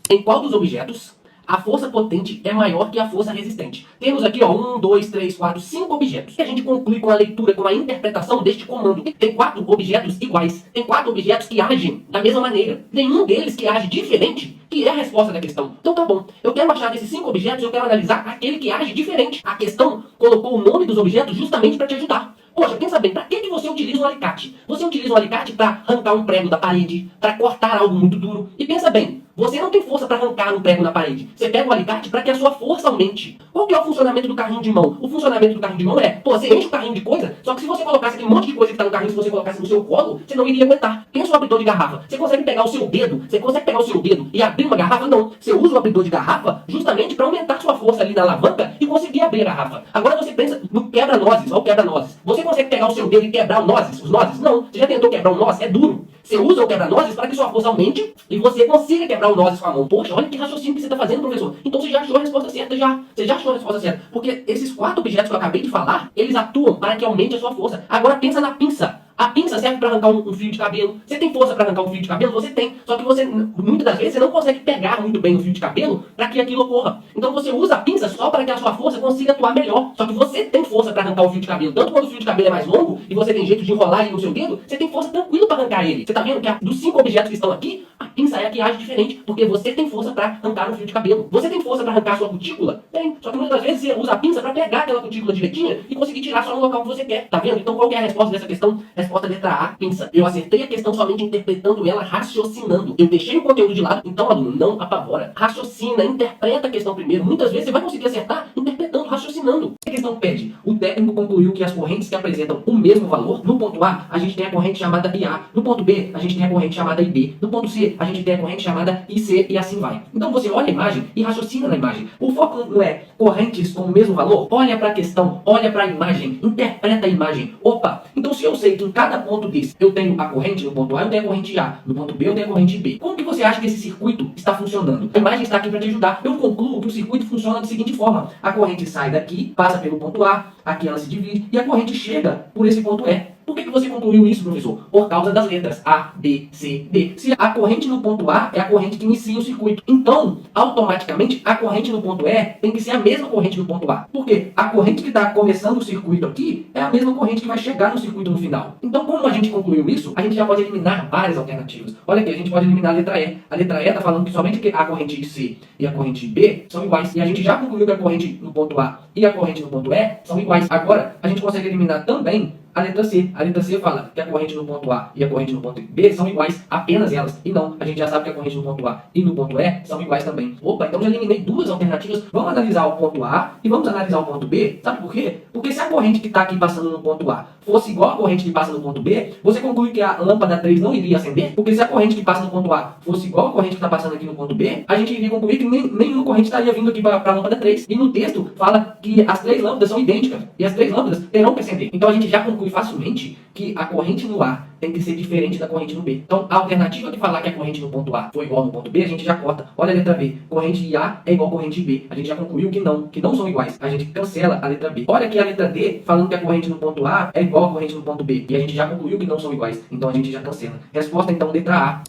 Em qual dos objetos a força potente é maior que a força resistente? Temos aqui, ó, 1, 2, 3, 4, 5 objetos. E a gente conclui com a leitura, com a interpretação deste comando. Tem 4 objetos iguais. Tem 4 objetos que agem da mesma maneira. Nenhum deles que age diferente, que é a resposta da questão. Então tá bom. Eu quero achar desses 5 objetos, eu quero analisar aquele que age diferente. A questão colocou o nome dos objetos justamente para te ajudar. Poxa, pensa bem, para que você utiliza um alicate? Você utiliza um alicate para arrancar um prego da parede, para cortar algo muito duro. E pensa bem, você não tem força para arrancar um prego na parede. Você pega o alicate para que a sua força aumente. Qual que é o funcionamento do carrinho de mão? O funcionamento do carrinho de mão é, você enche o carrinho de coisa, só que se você colocasse aquele monte de coisa que está no carrinho, se você colocasse no seu colo, você não iria aguentar. Pensa o abridor de garrafa. Você consegue pegar o seu dedo, e abrir uma garrafa? Não. Você usa o abridor de garrafa justamente para aumentar sua força ali na alavanca e conseguir abrir a garrafa. Agora você pensa no quebra-nozes, olha o quebra-nozes. Você consegue pegar o seu dedo e quebrar os nozes? Não. Você já tentou quebrar um noz? É duro. Você usa o quebra-nozes para que sua força aumente e você consiga quebrar o nozes com a mão. Poxa, olha que raciocínio que você está fazendo, professor. Então você já achou a resposta certa já. Você já achou a resposta certa. Porque esses 4 objetos que eu acabei de falar, eles atuam para que aumente a sua força. Agora pensa na pinça. A pinça serve para arrancar um fio de cabelo. Você tem força para arrancar um fio de cabelo? Você tem. Só que você, muitas das vezes, você não consegue pegar muito bem o fio de cabelo para que aquilo ocorra. Então você usa a pinça só para que a sua força consiga atuar melhor. Só que você tem força para arrancar o fio de cabelo. Tanto quando o fio de cabelo é mais longo e você tem jeito de enrolar ele no seu dedo, você tem força tranquilo para arrancar ele. Você está vendo que dos 5 objetos que estão aqui, a pinça é a que age diferente. Porque você tem força para arrancar um fio de cabelo. Você tem força para arrancar a sua cutícula? Tem. Só que muitas das vezes você usa a pinça para pegar aquela cutícula direitinha e conseguir tirar só no local que você quer. Tá vendo? Então qual que é a resposta dessa questão? Resposta letra A. Pinça. Eu acertei a questão somente interpretando ela, raciocinando. Eu deixei o conteúdo de lado, então, aluno, não apavora. Raciocina, interpreta a questão primeiro. Muitas vezes você vai conseguir acertar interpretando, raciocinando. A questão pede, o técnico concluiu que as correntes que apresentam o mesmo valor, no ponto A, a gente tem a corrente chamada IA. No ponto B, a gente tem a corrente chamada IB. No ponto C, a gente tem a corrente chamada IC e assim vai. Então você olha a imagem e raciocina na imagem. O foco não é correntes com o mesmo valor? Olha para a questão, olha para a imagem, interpreta a imagem. Opa, então se eu sei que em cada ponto desse eu tenho a corrente no ponto A, eu tenho a corrente A. No ponto B, eu tenho a corrente B. Como que você acha que esse circuito está funcionando? A imagem está aqui para te ajudar. Eu concluo que o circuito funciona da seguinte forma. A corrente sai daqui, passa pelo ponto A, aqui ela se divide, e a corrente chega por esse ponto E. Por que você concluiu isso, professor? Por causa das letras A, B, C, D. Se a corrente no ponto A é a corrente que inicia o circuito, então, automaticamente, a corrente no ponto E tem que ser a mesma corrente no ponto A. Por quê? A corrente que está começando o circuito aqui é a mesma corrente que vai chegar no circuito no final. Então, como a gente concluiu isso, a gente já pode eliminar várias alternativas. Olha aqui, a gente pode eliminar a letra E. A letra E está falando que somente a corrente C e a corrente B são iguais. E a gente já concluiu que a corrente no ponto A e a corrente no ponto E são iguais. Agora, a gente consegue eliminar também a letra C. A letra C fala que a corrente no ponto A e a corrente no ponto B são iguais, apenas elas. E não, a gente já sabe que a corrente no ponto A e no ponto E são iguais também. Opa, então já eliminei 2 alternativas. Vamos analisar o ponto A e vamos analisar o ponto B. Sabe por quê? Porque se a corrente que está aqui passando no ponto A fosse igual à corrente que passa no ponto B, você conclui que a lâmpada 3 não iria acender? Porque se a corrente que passa no ponto A fosse igual à corrente que está passando aqui no ponto B, a gente iria concluir que nenhuma corrente estaria vindo aqui para a lâmpada 3. E no texto fala que as 3 lâmpadas são idênticas e as 3 lâmpadas terão que acender. Então a gente já conclui facilmente que a corrente no A tem que ser diferente da corrente no B. Então, a alternativa de falar que a corrente no ponto A foi igual no ponto B, a gente já corta. Olha a letra B. Corrente de A é igual a corrente de B. A gente já concluiu que não são iguais. A gente cancela a letra B. Olha aqui a letra D, falando que a corrente no ponto A é igual a corrente no ponto B. E a gente já concluiu que não são iguais. Então, a gente já cancela. Resposta, então, letra A.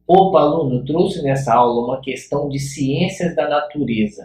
Opa, aluno, eu trouxe nessa aula uma questão de ciências da natureza.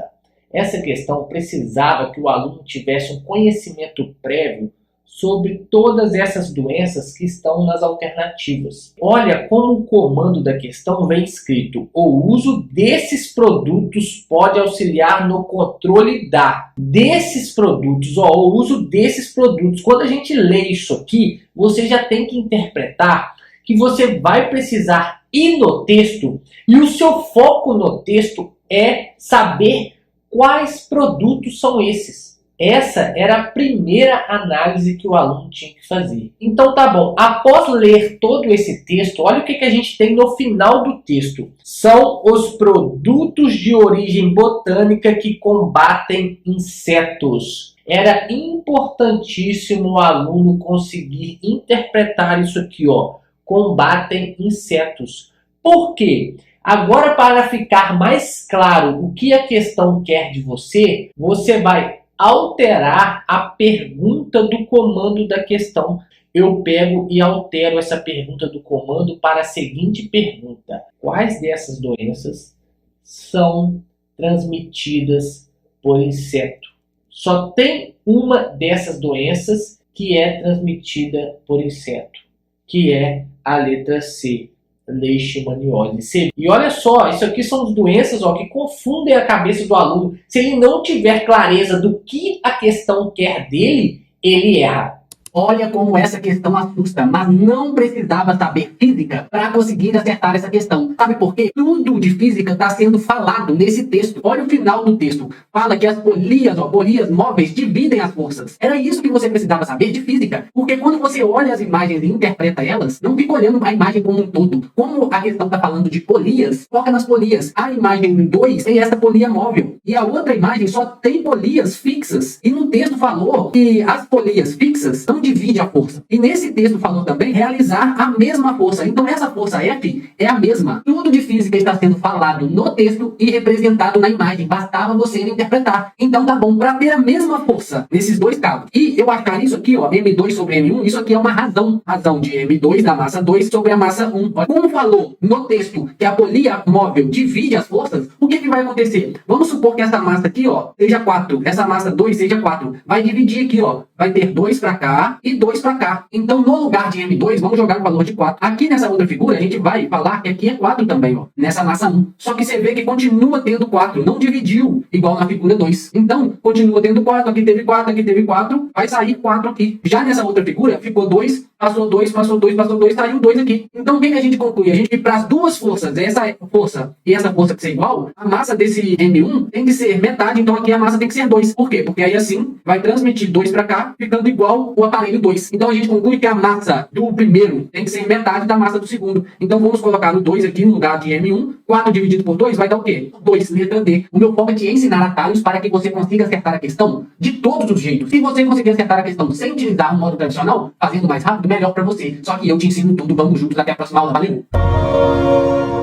Essa questão precisava que o aluno tivesse um conhecimento prévio sobre todas essas doenças que estão nas alternativas. Olha como o comando da questão vem escrito: o uso desses produtos pode auxiliar no controle desses produtos. O uso desses produtos. Quando a gente lê isso aqui, você já tem que interpretar que você vai precisar ir no texto e o seu foco no texto é saber quais produtos são esses. Essa era a primeira análise que o aluno tinha que fazer. Então tá bom, após ler todo esse texto, olha o que a gente tem no final do texto. São os produtos de origem botânica que combatem insetos. Era importantíssimo o aluno conseguir interpretar isso aqui, combatem insetos. Por quê? Agora, para ficar mais claro o que a questão quer de você, você vai alterar a pergunta do comando da questão. Eu pego e altero essa pergunta do comando para a seguinte pergunta: quais dessas doenças são transmitidas por inseto. Só tem uma dessas doenças que é transmitida por inseto, que é a letra C, leishmaniose. E olha só, isso aqui são as doenças que confundem a cabeça do aluno. Se ele não tiver clareza do que a questão quer dele, ele erra. Olha como essa questão assusta, mas não precisava saber física para conseguir acertar essa questão. Sabe por quê? Tudo de física está sendo falado nesse texto. Olha o final do texto. Fala que as polias móveis dividem as forças. Era isso que você precisava saber de física. Porque quando você olha as imagens e interpreta elas, não fica olhando a imagem como um todo. Como a questão está falando de polias, foca nas polias. A imagem 2 tem essa polia móvel. E a outra imagem só tem polias fixas. E no texto falou que as polias fixas não divide a força. E nesse texto falou também realizar a mesma força. Então essa força F é a mesma. Tudo de física está sendo falado no texto e representado na imagem. Bastava você interpretar. Então tá bom, para ter a mesma força nesses dois cabos. E eu achar isso aqui, M2 sobre M1, isso aqui é uma razão. Razão de M2 da massa 2 sobre a massa 1. Como falou no texto que a polia móvel divide as forças, o que vai acontecer? Vamos supor que essa massa aqui, seja 4. Essa massa 2 seja 4. Vai dividir aqui, vai ter 2 para cá e 2 para cá. Então, no lugar de M2, vamos jogar o valor de 4. Aqui nessa outra figura, a gente vai falar que aqui é 4 também, nessa massa 1. Só que você vê que continua tendo 4, não dividiu, igual na figura 2. Então, continua tendo 4, aqui teve 4, aqui teve 4, vai sair 4 aqui. Já nessa outra figura, ficou 2, passou 2, passou 2, passou 2, saiu 2 aqui. Então, o que a gente conclui? A gente, para as duas forças, essa força e essa força que ser igual, a massa desse M1 tem que ser metade, então aqui a massa tem que ser 2. Por quê? Porque aí assim, vai transmitir 2 para cá, ficando igual o aparelho 2. Então a gente conclui que a massa do primeiro tem que ser metade da massa do segundo. Então vamos colocar no 2 aqui no lugar de M1. 4 dividido por 2 vai dar o quê? 2, letra D. O meu foco é te ensinar atalhos para que você consiga acertar a questão de todos os jeitos. Se você conseguir acertar a questão sem utilizar o modo tradicional, fazendo mais rápido, melhor para você. Só que eu te ensino tudo. Vamos juntos. Até a próxima aula. Valeu!